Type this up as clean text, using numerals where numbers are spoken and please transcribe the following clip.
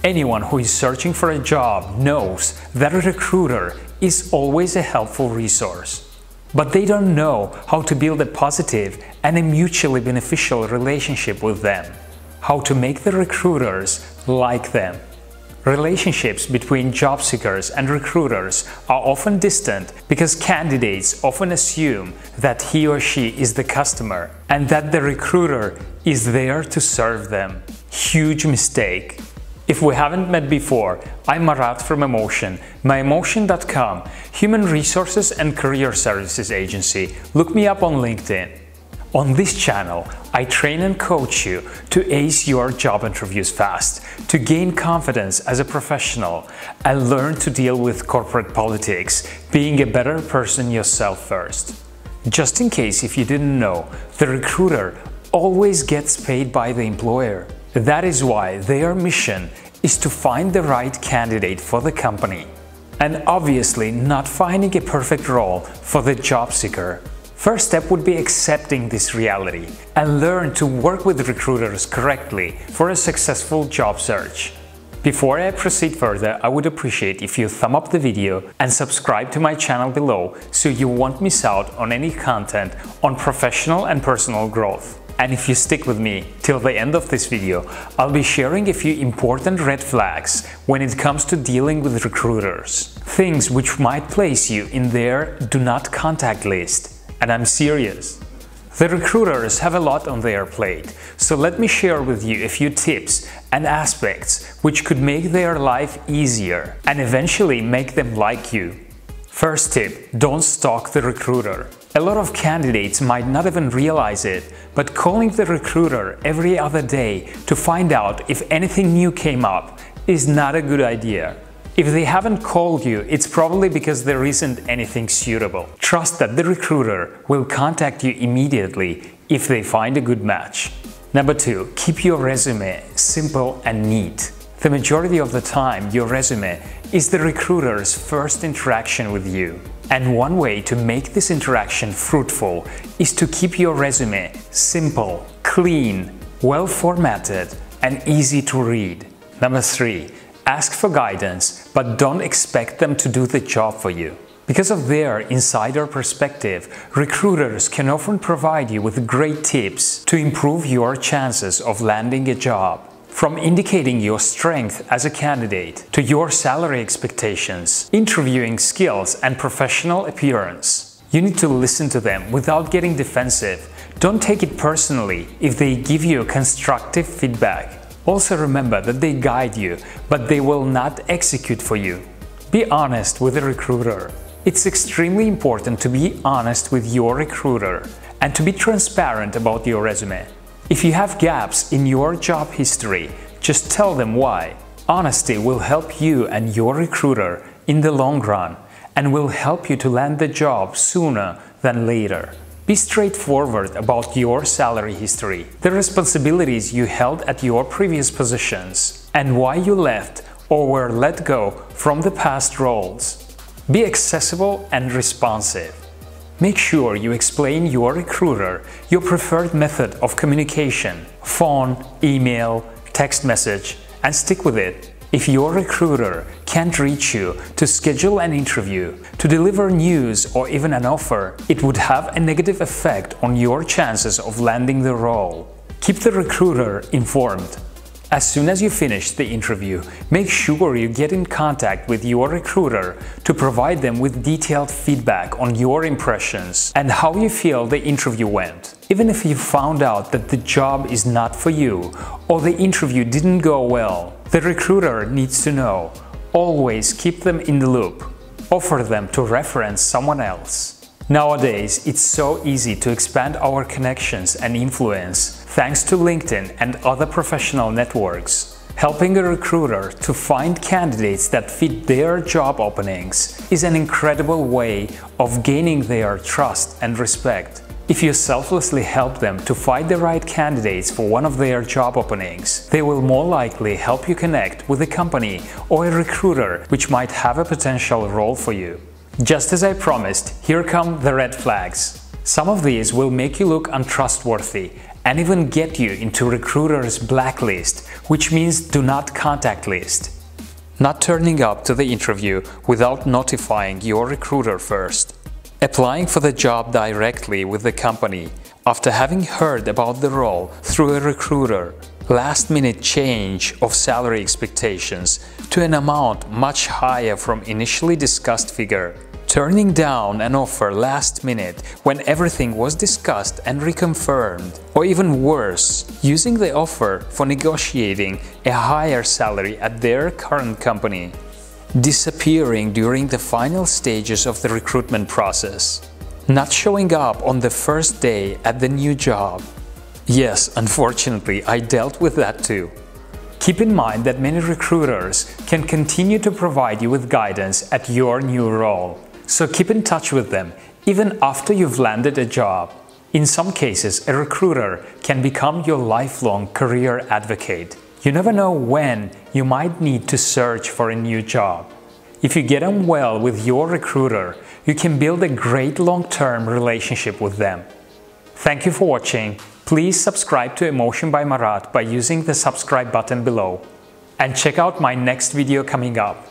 Anyone who is searching for a job knows that a recruiter is always a helpful resource. But they don't know how to build a positive and a mutually beneficial relationship with them, how to make the recruiters like them. Relationships between job seekers and recruiters are often distant because candidates often assume that he or she is the customer and that the recruiter is there to serve them. Huge mistake. If we haven't met before, I'm Marat from EMMOTION, myemotion.com, human resources and career services agency. Look me up on LinkedIn. On this channel, I train and coach you to ace your job interviews fast, to gain confidence as a professional, and learn to deal with corporate politics, being a better person yourself first. Just in case if you didn't know, the recruiter always gets paid by the employer. That is why their mission is to find the right candidate for the company, and obviously not finding a perfect role for the job seeker. First step would be accepting this reality and learn to work with recruiters correctly for a successful job search. Before I proceed further, I would appreciate if you thumb up the video and subscribe to my channel below so you won't miss out on any content on professional and personal growth. And if you stick with me till the end of this video, I'll be sharing a few important red flags when it comes to dealing with recruiters. Things which might place you in their do not contact list. And I'm serious. The recruiters have a lot on their plate, so let me share with you a few tips and aspects which could make their life easier and eventually make them like you. First tip, don't stalk the recruiter. A lot of candidates might not even realize it, but calling the recruiter every other day to find out if anything new came up is not a good idea. If they haven't called you, it's probably because there isn't anything suitable. Trust that the recruiter will contact you immediately if they find a good match. Number 2. Keep your resume simple and neat. The majority of the time, your resume is the recruiter's first interaction with you. And one way to make this interaction fruitful is to keep your resume simple, clean, well formatted, and easy to read. Number 3. Ask for guidance, but don't expect them to do the job for you. Because of their insider perspective, recruiters can often provide you with great tips to improve your chances of landing a job. From indicating your strength as a candidate to your salary expectations, interviewing skills, and professional appearance. You need to listen to them without getting defensive. Don't take it personally if they give you constructive feedback. Also remember that they guide you, but they will not execute for you. Be honest with the recruiter. It's extremely important to be honest with your recruiter and to be transparent about your resume. If you have gaps in your job history, just tell them why. Honesty will help you and your recruiter in the long run and will help you to land the job sooner than later. Be straightforward about your salary history, the responsibilities you held at your previous positions, and why you left or were let go from the past roles. Be accessible and responsive. Make sure you explain your recruiter your preferred method of communication, phone, email, text message, and stick with it. If your recruiter can't reach you to schedule an interview, to deliver news or even an offer, it would have a negative effect on your chances of landing the role. Keep the recruiter informed. As soon as you finish the interview, make sure you get in contact with your recruiter to provide them with detailed feedback on your impressions and how you feel the interview went. Even if you found out that the job is not for you or the interview didn't go well, the recruiter needs to know. Always keep them in the loop. Offer them to reference someone else. Nowadays, it's so easy to expand our connections and influence thanks to LinkedIn and other professional networks. Helping a recruiter to find candidates that fit their job openings is an incredible way of gaining their trust and respect. If you selflessly help them to find the right candidates for one of their job openings, they will more likely help you connect with a company or a recruiter which might have a potential role for you. Just as I promised, here come the red flags. Some of these will make you look untrustworthy and even get you into recruiter's blacklist, which means do not contact list. Not turning up to the interview without notifying your recruiter first. Applying for the job directly with the company after having heard about the role through a recruiter. Last-minute change of salary expectations to an amount much higher from initially discussed figure. Turning down an offer last minute when everything was discussed and reconfirmed. Or even worse, using the offer for negotiating a higher salary at their current company. Disappearing during the final stages of the recruitment process. Not showing up on the first day at the new job. Yes, unfortunately, I dealt with that too. Keep in mind that many recruiters can continue to provide you with guidance at your new role. So keep in touch with them, even after you've landed a job. In some cases, a recruiter can become your lifelong career advocate. You never know when you might need to search for a new job. If you get on well with your recruiter, you can build a great long-term relationship with them. Thank you for watching. Please subscribe to Emotion by Marat by using the subscribe button below. And check out my next video coming up.